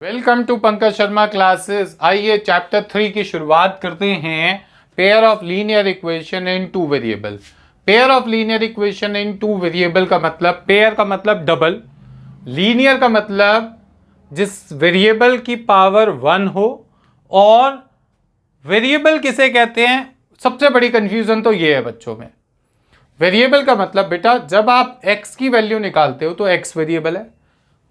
Welcome to Pankaj Sharma classes. आइए chapter 3 की शुरुआत करते हैं। Pair of linear equation in two variable. Pair of linear equation in two variable का मतलब, पेयर का मतलब डबल, लीनियर का मतलब जिस वेरिएबल की पावर 1 हो। और वेरिएबल किसे कहते हैं, सबसे बड़ी कंफ्यूजन तो ये है बच्चों में। वेरिएबल का मतलब बेटा, जब आप x की वैल्यू निकालते हो तो x वेरिएबल है,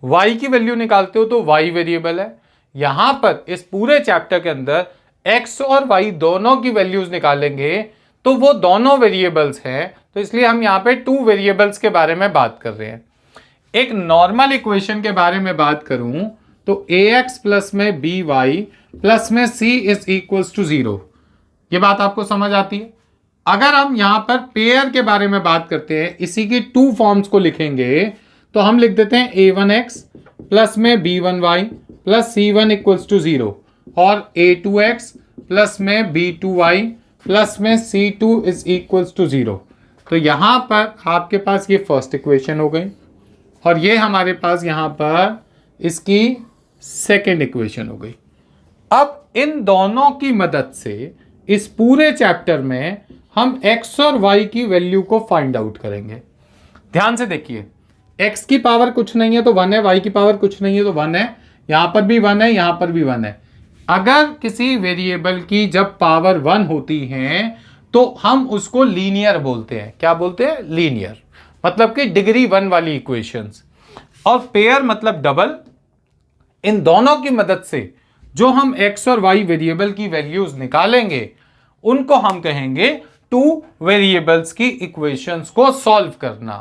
y की वैल्यू निकालते हो तो y वेरिएबल है। यहां पर इस पूरे चैप्टर के अंदर x और y दोनों की वैल्यूज निकालेंगे तो वो दोनों वेरिएबल्स हैं, तो इसलिए हम यहां पे टू वेरिएबल्स के बारे में बात कर रहे हैं। एक नॉर्मल इक्वेशन के बारे में बात करूं तो ax प्लस में by प्लस में c इज इक्वल्स टू 0। ये बात आपको समझ आती है। अगर हम यहां पर पेयर के बारे में बात करते हैं, इसी की टू फॉर्म्स को लिखेंगे तो हम लिख देते हैं a1x प्लस में b1y plus c1 equals to 0 और a2x प्लस में b2y प्लस में c2 इज इक्वल्स टू 0। तो यहां पर आपके पास ये फर्स्ट इक्वेशन हो गई और ये हमारे पास यहां पर इसकी सेकेंड इक्वेशन हो गई। अब इन दोनों की मदद से इस पूरे चैप्टर में हम x और y की वैल्यू को फाइंड आउट करेंगे। ध्यान से देखिए, x की पावर कुछ नहीं है तो 1 है, y की पावर कुछ नहीं है तो 1 है, यहां पर भी 1 है, यहां पर भी 1 है। अगर किसी वेरिएबल की जब पावर 1 होती है तो हम उसको लीनियर बोलते हैं। क्या बोलते हैं? लीनियर, मतलब कि डिग्री 1 वाली इक्वेशंस। और पेयर मतलब डबल। इन दोनों की मदद से जो हम x और y वेरिएबल की वैल्यूज निकालेंगे उनको हम कहेंगे टू वेरिएबल्स की इक्वेशंस को सॉल्व करना।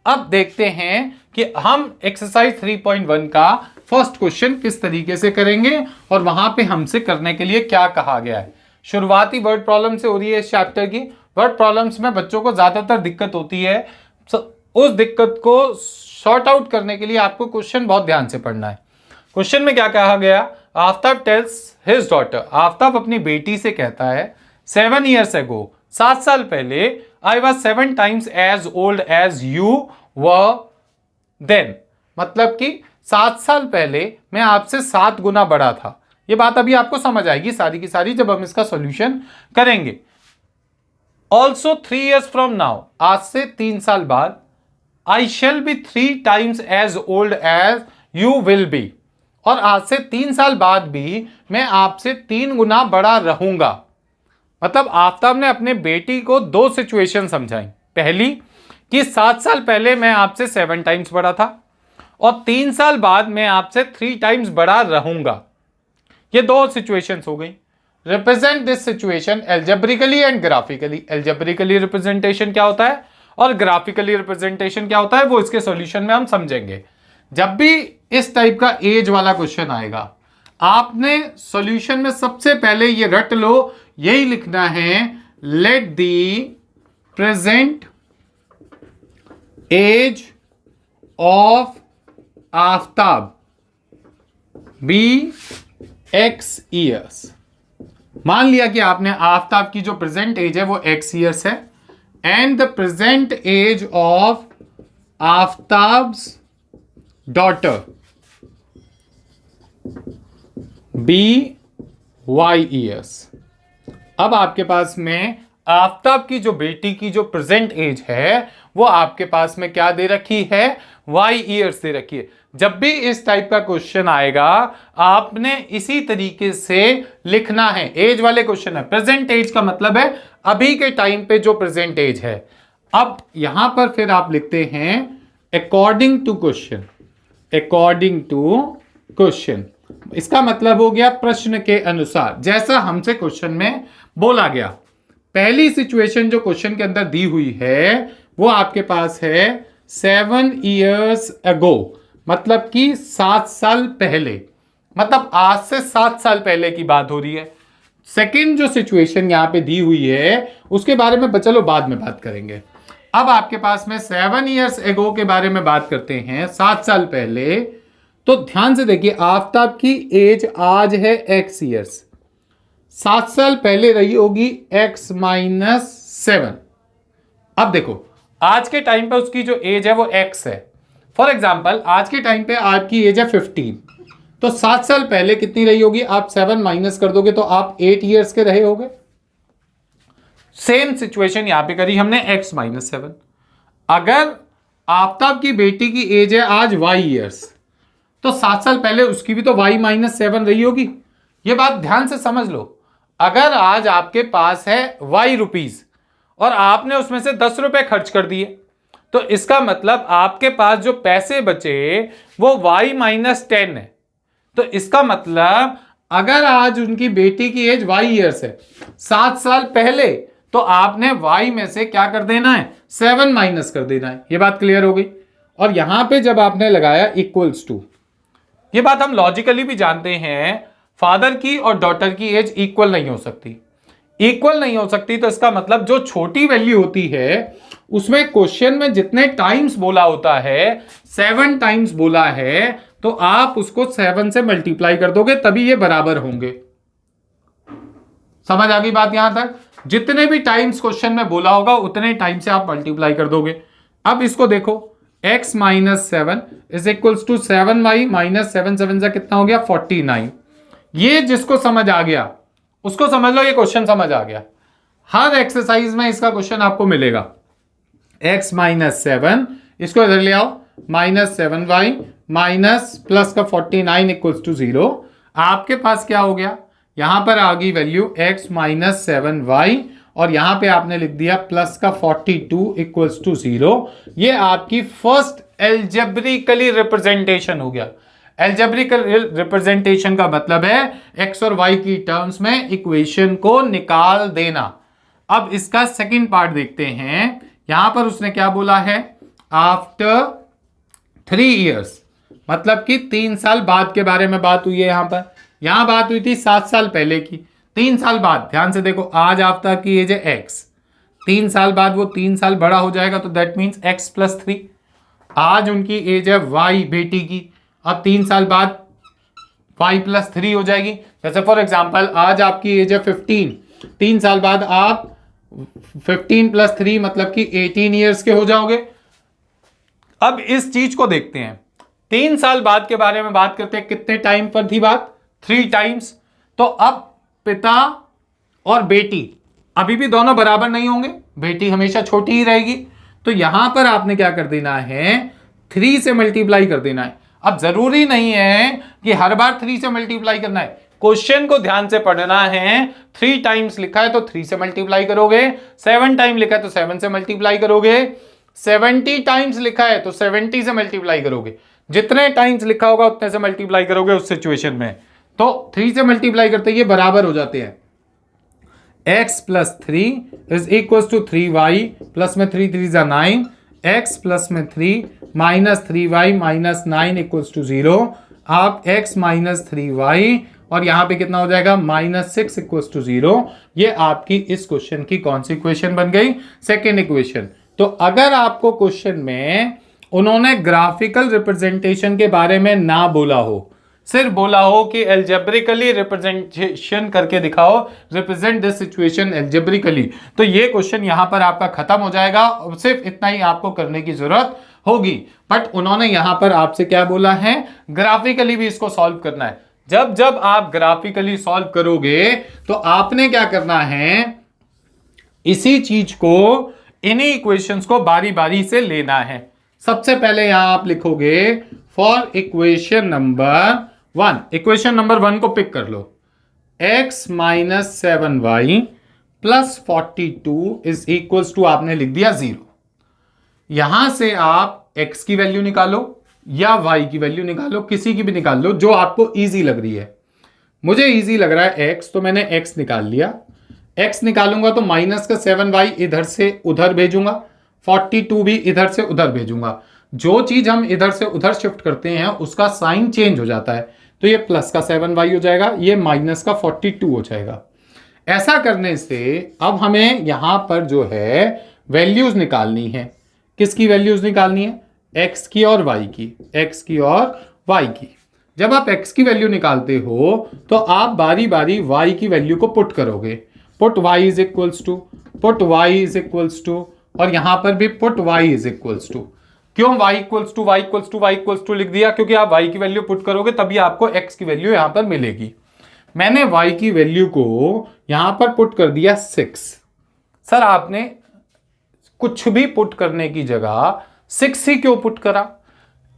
अब देखते हैं कि हम एक्सरसाइज 3.1 का फर्स्ट क्वेश्चन किस तरीके से करेंगे और वहां पे हमसे करने के लिए क्या कहा गया है। शुरुआती वर्ड प्रॉब्लम से हो रही है इस चैप्टर की। वर्ड प्रॉब्लम्स में बच्चों को ज्यादातर दिक्कत होती है, उस दिक्कत को सॉर्ट आउट करने के लिए आपको क्वेश्चन बहुत ध्यान से पढ़ना है। क्वेश्चन में क्या कहा गया? Aftab tales his daughter, Aftab अपनी बेटी से कहता है 7 years ago, 7 साल पहले, I was 7 times as old as you were then। मतलब कि 7 साल पहले मैं आपसे 7 गुना बड़ा था। ये बात अभी आपको समझ आएगी सारी की सारी जब हम इसका सॉल्यूशन करेंगे। ऑल्सो 3 years from now, आज से 3 साल बाद, I shall be 3 times as old as you will be। और आज से 3 साल बाद भी मैं आपसे 3 गुना बड़ा रहूंगा। मतलब आफ्ताब ने अपने बेटी को दो सिचुएशन समझाई। पहली कि 7 साल पहले मैं आपसे 7 टाइम्स बड़ा था और 3 साल बाद मैं आपसे 3 टाइम्स बड़ा रहूंगा। ये दो सिचुएशंस हो गई। Represent this situation algebraically and graphically. Algebraically representation क्या होता है और ग्राफिकली रिप्रेजेंटेशन क्या होता है वो इसके सॉल्यूशन में हम समझेंगे। जब भी इस टाइप का एज वाला क्वेश्चन आएगा, आपने सॉल्यूशन में सबसे पहले ये रट लो, यही लिखना है, let the present age of Aftab be x years। मान लिया कि आपने आफ्ताब की जो प्रेजेंट एज है वो x years है and the present age of Aftab's daughter be y years। अब आपके पास में आफ्ताब की जो बेटी की जो प्रेजेंट एज है वो आपके पास में क्या दे रखी है? y years दे रखी है। जब भी इस टाइप का क्वेश्चन आएगा आपने इसी तरीके से लिखना है। एज वाले क्वेश्चन है, प्रेजेंट एज का मतलब है अभी के टाइम पे जो प्रेजेंट एज है। अब यहां पर फिर आप लिखते हैं according to question. According to question इसका मतलब हो गया प्रश्न के अनुसार, जैसा हमसे क्वेश्चन में बोला गया। पहली सिचुएशन जो क्वेश्चन के अंदर दी हुई है वो आपके पास है 7 years ago, मतलब कि 7 साल पहले, मतलब आज से 7 साल पहले की बात हो रही है। सेकंड जो सिचुएशन यहां पे दी हुई है उसके बारे में चलो बाद में बात करेंगे। अब आपके पास में 7 years ago के बारे में बात करते हैं, 7 साल पहले। तो ध्यान से देखिए, आफ्ताब की एज आज है x years, 7 साल पहले रही होगी x - 7। अब देखो आज के टाइम पे उसकी जो एज है वो x है। फॉर एग्जाम्पल आज के टाइम पे आपकी एज है 15, तो 7 साल पहले कितनी रही होगी? आप 7 माइनस कर दोगे तो आप 8 ईयर्स के रहे होगे। सेम सिचुएशन यहां पे करी हमने x-7। अगर आफ्ताब की बेटी की एज है आज y ईयर्स, तो 7 साल पहले उसकी भी तो y-7 रही होगी। ये बात ध्यान से समझ लो। अगर आज आपके पास है y रुपीज और आपने उसमें से 10 रुपए खर्च कर दिए, तो इसका मतलब आपके पास जो पैसे बचे वो y-10 है। तो इसका मतलब अगर आज उनकी बेटी की एज y ईयर्स है 7 साल पहले, तो आपने y में से क्या कर देना है? 7 माइनस कर देना है। ये बात क्लियर हो गई। और यहां पे जब आपने लगाया इक्वल्स टू, ये बात हम लॉजिकली भी जानते हैं, फादर की और डॉटर की एज इक्वल नहीं हो सकती। इक्वल नहीं हो सकती तो इसका मतलब जो छोटी वैल्यू होती है उसमें क्वेश्चन में जितने टाइम्स बोला होता है, 7 टाइम्स बोला है, तो आप उसको 7 से मल्टीप्लाई कर दोगे तभी ये बराबर होंगे। समझ आ गई बात यहां तक? जितने भी टाइम्स क्वेश्चन में बोला होगा उतने टाइम से आप मल्टीप्लाई कर दोगे। अब इसको देखो, x-7 is equals to 7y minus 7 से कितना हो गया? 49। ये जिसको समझ आ गया उसको समझ लो ये क्वेश्चन समझ आ गया। हर एक्सरसाइज में इसका क्वेश्चन आपको मिलेगा। x-7, इसको इधर ले आओ, -7y माइनस प्लस का 49 इक्वल्स टू 0। आपके पास क्या हो गया? यहां पर आ गई वैल्यू x-7y और यहां पे आपने लिख दिया प्लस का 42 इक्वल्स टू 0। ये आपकी फर्स्ट एल्जेब्रिकली रिप्रेजेंटेशन हो गया। एल्जेब्रिकल रिप्रेजेंटेशन का मतलब है x और y की टर्म्स में इक्वेशन को निकाल देना। अब इसका सेकंड पार्ट देखते हैं। यहां पर उसने क्या बोला है? आफ्टर 3 ईयर्स, मतलब कि 3 साल बाद के बारे में बात हुई है। यहां बात हुई थी 7 साल पहले की, 3 साल बाद। ध्यान से देखो, आज आफ्ताब की एज है x, 3 साल बाद वो 3 साल बड़ा हो जाएगा, तो दैट मीन्स x+3। आज उनकी एज है y बेटी की, अब 3 साल बाद y+3 हो जाएगी। जैसे फॉर एग्जाम्पल आज आपकी एज है 15, 3 साल बाद आप 15+3 मतलब कि 18 ईयर्स के हो जाओगे। अब इस चीज को देखते हैं, 3 साल बाद के बारे में बात करते हैं। कितने टाइम पर थी बात? 3 टाइम्स। तो अब पिता और बेटी अभी भी दोनों बराबर नहीं होंगे, बेटी हमेशा छोटी ही रहेगी। तो यहां पर आपने क्या कर देना है? 3 से मल्टीप्लाई कर देना है। अब जरूरी नहीं है कि हर बार 3 से मल्टीप्लाई करना है, क्वेश्चन को ध्यान से पढ़ना है। 3 टाइम्स लिखा है तो 3 से मल्टीप्लाई करोगे, 7 टाइम लिखा है तो 7 से मल्टीप्लाई करोगे, 70 टाइम्स लिखा है तो 70 से मल्टीप्लाई करोगे। जितने टाइम्स लिखा होगा उतने से मल्टीप्लाई करोगे उस सिचुएशन में। तो 3 से मल्टीप्लाई करते ये बराबर हो जाते हैं। x+3 is equal to 3y, plus में 3 3 जा 9, x प्लस में 3 minus 3y minus 9 equals to 0। आप x माइनस 3y और यहां पे कितना हो जाएगा? -6 इक्वल्स टू 0। ये आपकी इस क्वेश्चन की कौन सी इक्वेशन बन गई? Second equation. तो अगर आपको क्वेश्चन में उन्होंने ग्राफिकल रिप्रेजेंटेशन के बारे में ना बोला हो, सिर्फ बोला हो कि एल्जेब्रिकली रिप्रेजेंटेशन करके दिखाओ, रिप्रेजेंट दिस सिचुएशन एल्जेब्रिकली, तो ये क्वेश्चन यहां पर आपका खत्म हो जाएगा। सिर्फ इतना ही आपको करने की जरूरत होगी। बट उन्होंने यहां पर आपसे क्या बोला है? ग्राफिकली भी इसको सॉल्व करना है। जब जब आप ग्राफिकली सॉल्व करोगे तो आपने क्या करना है? इसी चीज को, इन्हीं इक्वेशंस को बारी बारी से लेना है। सबसे पहले यहां आप लिखोगे for equation number 1, equation number 1 को पिक कर लो। x minus 7y plus 42 is equal to, आपने लिख दिया 0। यहां से आप x की वैल्यू निकालो या y की वैल्यू निकालो, किसी की भी निकाल लो जो आपको इजी लग रही है। मुझे इजी लग रहा है x, तो मैंने x निकाल लिया। x निकालूंगा तो माइनस का 7y इधर से उधर भेजूंगा, 42 भी इधर से उधर भेजूंगा। जो चीज हम इधर से उधर शिफ्ट करते हैं उसका साइन चेंज हो जाता है, तो ये प्लस का 7y हो जाएगा, ये माइनस का 42 हो जाएगा। ऐसा करने से अब हमें यहां पर जो है वैल्यूज निकालनी है। किसकी वैल्यूज निकालनी है? x की और y की, x की और y की। जब आप x की वैल्यू निकालते हो तो आप बारी बारी y की वैल्यू को पुट करोगे। Put y is equals to, put y is equals to, और यहां पर भी put y is equals to. क्यों y equals to y equals to y equals to लिख दिया? क्योंकि आप y की वैल्यू पुट करोगे तभी आपको x की वैल्यू यहां पर मिलेगी। मैंने y की वैल्यू को यहां पर पुट कर दिया 6। सर आपने कुछ भी पुट करने की जगह 6 ही क्यों पुट करा?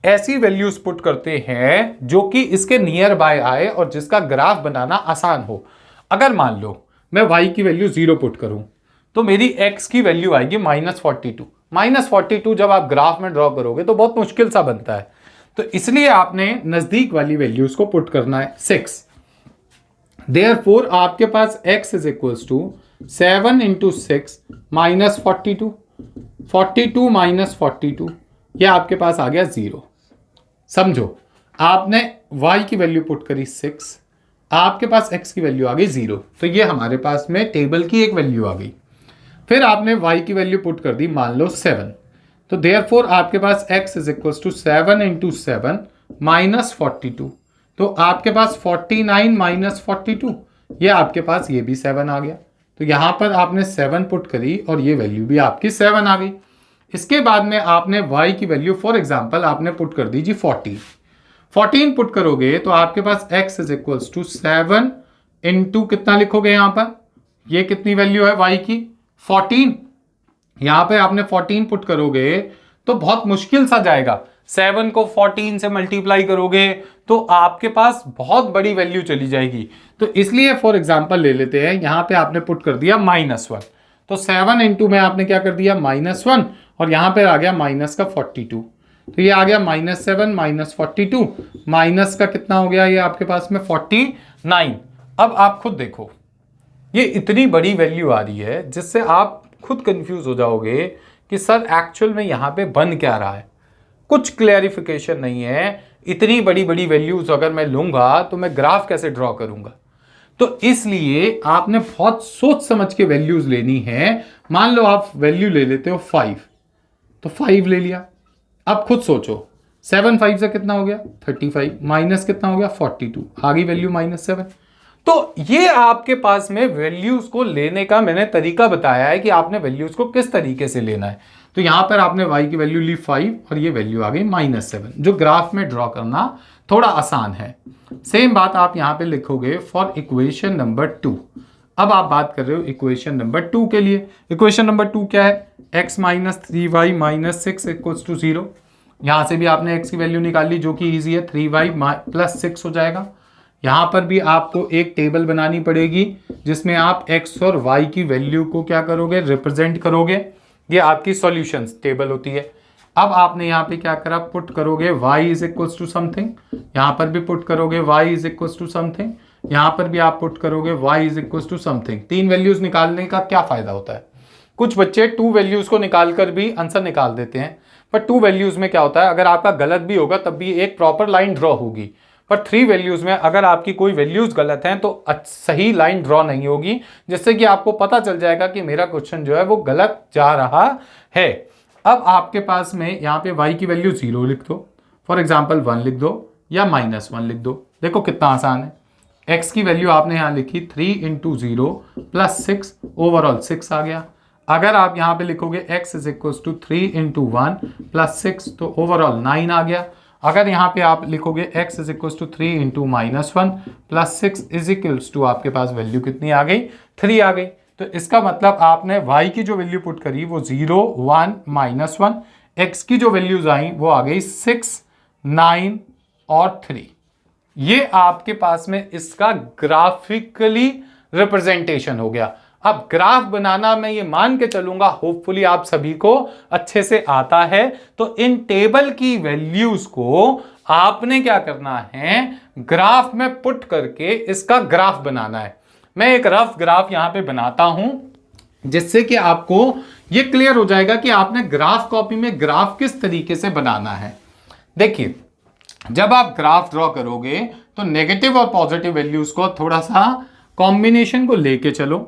ऐसी वैल्यूज पुट करते हैं जो कि इसके नियर बाय आए और जिसका ग्राफ बनाना आसान हो। अगर मान लो मैं y की वैल्यू 0 पुट करूं तो मेरी x की वैल्यू आएगी -42। -42 जब आप ग्राफ में ड्रॉ करोगे तो बहुत मुश्किल सा बनता है, तो इसलिए आपने नजदीक वाली वैल्यूज को पुट करना है 6। देयरफॉर आपके पास x is equals to 7 into 6 -42, 42 minus 42, यह आपके पास आ गया 0। समझो, आपने y की वैल्यू पुट करी 6, आपके पास x की वैल्यू आ गई 0, तो ये हमारे पास में टेबल की एक वैल्यू आ गई। फिर आपने y की वैल्यू पुट कर दी मान लो 7, तो देयरफॉर आपके पास x is equal to 7 into 7 minus 42, तो आपके पास 49 माइनस 42, ये आपके पास ये भी 7 आ गया। तो यहां पर आपने 7 पुट करी और ये वैल्यू भी आपकी 7 आ गई। इसके बाद में आपने y की वैल्यू फॉर एग्जांपल आपने पुट कर दी जी 14 पुट करोगे तो आपके पास x is equals to 7 into कितना लिखोगे यहां पर, ये कितनी वैल्यू है y की 14, यहां पे आपने 14 पुट करोगे तो बहुत मुश्किल सा जाएगा। 7 को 14 से मल्टीप्लाई करोगे तो आपके पास बहुत बड़ी वैल्यू चली जाएगी, तो इसलिए फॉर एग्जांपल ले लेते हैं, यहां पे आपने पुट कर दिया -1, तो 7 इंटू में आपने क्या कर दिया -1 और यहां पे आ गया माइनस का 42, तो ये आ गया -7 माइनस 42, माइनस का कितना हो गया ये आपके पास में 49। अब आप खुद देखो, ये इतनी बड़ी वैल्यू आ रही है जिससे आप खुद कंफ्यूज हो जाओगे कि सर एक्चुअल में यहां पे बन क्या रहा है, कुछ क्लैरिफिकेशन नहीं है। इतनी बड़ी बड़ी वैल्यूज अगर मैं लूंगा तो मैं ग्राफ कैसे ड्रॉ करूंगा? तो इसलिए आपने बहुत सोच समझ के वैल्यूज लेनी है। मान लो आप वैल्यू ले लेते हो 5, तो 5 ले लिया। अब खुद सोचो, 7 5 से कितना हो गया 35, माइनस कितना हो गया 42, आ गई वैल्यू -7। तो ये आपके पास में वैल्यूज को लेने का मैंने तरीका बताया है कि आपने वैल्यूज को किस तरीके से लेना है। तो यहां पर आपने y की वैल्यू ली 5 और ये वैल्यू आ गई -7, जो ग्राफ में ड्रॉ करना थोड़ा आसान है। सेम बात आप यहां पे लिखोगे फॉर इक्वेशन नंबर 2। अब आप बात कर रहे हो इक्वेशन नंबर 2 के लिए। इक्वेशन नंबर 2 क्या है? x minus 3y minus 6 equals to 0। यहां से भी आपने x की वैल्यू निकाल ली जो कि ईजी है, 3y प्लस 6 हो जाएगा। यहां पर भी आपको एक टेबल बनानी पड़ेगी जिसमें आप x और y की वैल्यू को क्या करोगे, रिप्रेजेंट करोगे। ये आपकी सॉल्यूशंस टेबल होती है। अब आपने यहाँ पे क्या करा, पुट करोगे y is equals to something, यहाँ पर भी पुट करोगे y is equals to something, यहाँ पर भी आप पुट करोगे y is equals to something. 3 values निकालने का क्या फायदा होता है? कुछ बच्चे 2 वैल्यूज को निकालकर भी आंसर निकाल देते हैं, पर 2 वैल्यूज में क्या होता है, अगर आपका गलत भी होगा तब भी एक प्रॉपर लाइन ड्रॉ होगी। पर 3 वैल्यूज में अगर आपकी कोई वैल्यूज गलत हैं तो सही लाइन ड्रॉ नहीं होगी, जिससे कि आपको पता चल जाएगा कि मेरा क्वेश्चन जो है वो गलत जा रहा है। अब आपके पास में यहाँ पे y की वैल्यू 0 लिख दो, फॉर एग्जाम्पल 1 लिख दो या -1 लिख दो। देखो कितना आसान है। x की वैल्यू आपने यहाँ लिखी 3 इंटू 0 प्लस 6, ओवरऑल 6 आ गया। अगर आप यहाँ पे लिखोगे x is equal to 3 into 1 plus 6, तो ओवरऑल 9 आ गया। अगर यहाँ पे आप लिखोगे x is equal to 3 into -1 plus 6 is equals to, आपके पास वैल्यू कितनी आ गई, 3 आ गई। तो इसका मतलब आपने y की जो वैल्यू पुट करी वो 0 1 -1, x की जो वैल्यूज आई वो आ गई 6 9 और 3। ये आपके पास में इसका ग्राफिकली रिप्रेजेंटेशन हो गया। अब ग्राफ बनाना मैं ये मान के चलूंगा होपफुली आप सभी को अच्छे से आता है। तो इन टेबल की वैल्यूज को आपने क्या करना है, ग्राफ में पुट करके इसका ग्राफ बनाना है। मैं एक रफ ग्राफ यहां पे बनाता हूं जिससे कि आपको ये क्लियर हो जाएगा कि आपने ग्राफ कॉपी में ग्राफ किस तरीके से बनाना है। देखिए, जब आप ग्राफ ड्रॉ करोगे तो नेगेटिव और पॉजिटिव वैल्यूज को थोड़ा सा कॉम्बिनेशन को लेके चलो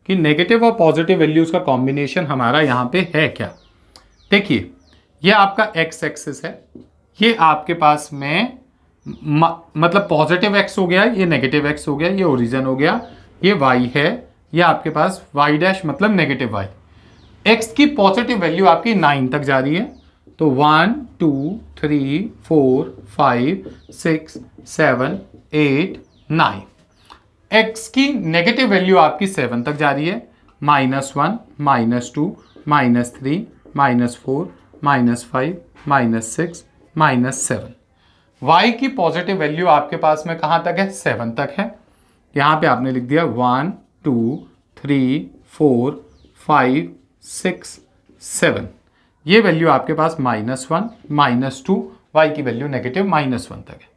कि नेगेटिव और पॉजिटिव वैल्यूज का कॉम्बिनेशन हमारा यहां पे है क्या। देखिए, ये आपका x एक्सिस है, ये आपके पास में मतलब पॉजिटिव x हो गया, ये नेगेटिव x हो गया, ये ओरिजिन हो गया, ये y है, ये आपके पास y डैश मतलब नेगेटिव y। x की पॉजिटिव वैल्यू आपकी 9 तक जा रही है, तो 1 2 3 4 5 6 7 8 9। x की नेगेटिव वैल्यू आपकी 7 तक जा रही है, -1 -2 -3 -4 -5 -6 -7। y की पॉजिटिव वैल्यू आपके पास में कहां तक है? 7 तक है। यहां पे आपने लिख दिया 1 2 3 4 5 6 7। ये वैल्यू आपके पास -1 -2, y की वैल्यू नेगेटिव -1 तक है।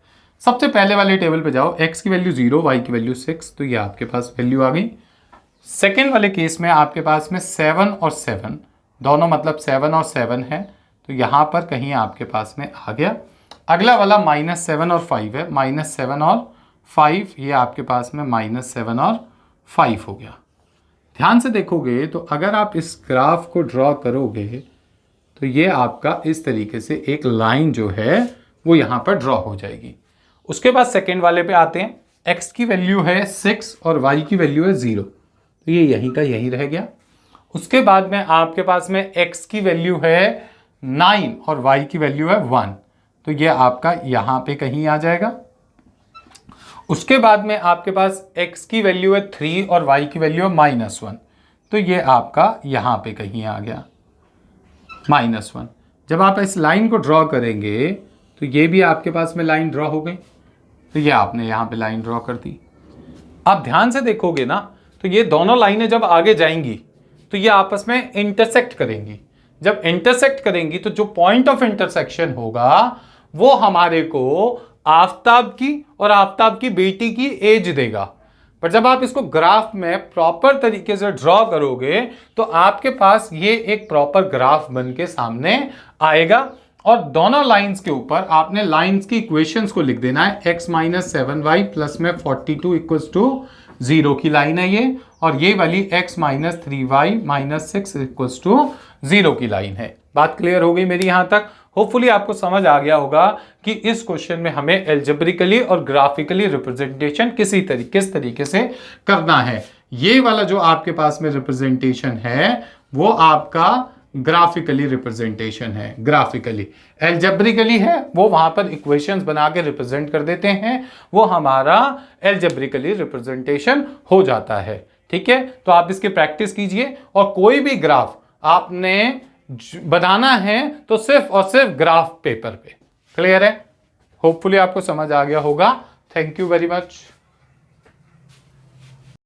सबसे पहले वाले टेबल पे जाओ, x की वैल्यू 0, y की वैल्यू 6, तो ये आपके पास वैल्यू आ गई। सेकेंड वाले केस में आपके पास में 7 और 7 दोनों, मतलब 7 और 7 है, तो यहाँ पर कहीं आपके पास में आ गया। अगला वाला -7 और 5 है, -7 और 5, ये आपके पास में -7 और 5 हो गया। ध्यान से देखोगे तो अगर आप इस ग्राफ को ड्रॉ करोगे तो ये आपका इस तरीके से एक लाइन जो है वो यहाँ पर ड्रॉ हो जाएगी। उसके बाद सेकेंड वाले पे आते हैं, x की वैल्यू है 6 और y की वैल्यू है 0, तो ये यहीं का यहीं रह गया। उसके बाद में आपके पास में x की वैल्यू है 9 और y की वैल्यू है 1, तो ये आपका यहाँ पे कहीं आ जाएगा। उसके बाद में आपके पास x की वैल्यू है 3 और y की वैल्यू है -1, तो ये आपका यहाँ पे कहीं आ गया -1। जब आप इस लाइन को ड्रॉ करेंगे तो ये भी आपके पास में लाइन ड्रॉ हो गई, तो ये आपने यहाँ पे लाइन ड्रॉ कर दी। आप ध्यान से देखोगे ना तो ये दोनों लाइनें जब आगे जाएंगी तो ये आपस में इंटरसेक्ट करेंगी। जब इंटरसेक्ट करेंगी तो जो पॉइंट ऑफ इंटरसेक्शन होगा वो हमारे को आफताब की और आफताब की बेटी की एज देगा। पर जब आप इसको ग्राफ में प्रॉपर तरीके से ड्रॉ करोगे तो आपके पास ये एक प्रॉपर ग्राफ बन के सामने आएगा। और दोनों लाइंस के ऊपर आपने लाइंस की इक्वेशंस को लिख देना है। x - 7y प्लस में 42 इक्वल्स टू 0 की लाइन है ये, और ये वाली x - 3y - 6 इक्वल्स टू 0 की लाइन है। बात क्लियर हो गई मेरी यहां तक? होपफुली आपको समझ आ गया होगा कि इस क्वेश्चन में हमें एल्जेब्रिकली और ग्राफिकली रिप्रेजेंटेशन किस तरीके से करना है। ये वाला जो आपके पास में रिप्रेजेंटेशन है वो आपका ग्राफिकली रिप्रेजेंटेशन है। ग्राफिकली, एल्जेब्रिकली है वो वहां पर इक्वेशंस बना के रिप्रेजेंट कर देते हैं, वो हमारा एल्जेब्रिकली रिप्रेजेंटेशन हो जाता है। ठीक है, तो आप इसकी प्रैक्टिस कीजिए, और कोई भी ग्राफ आपने बनाना है तो सिर्फ और सिर्फ ग्राफ पेपर पे। क्लियर है? होपफुली आपको समझ आ गया होगा। Thank you very much.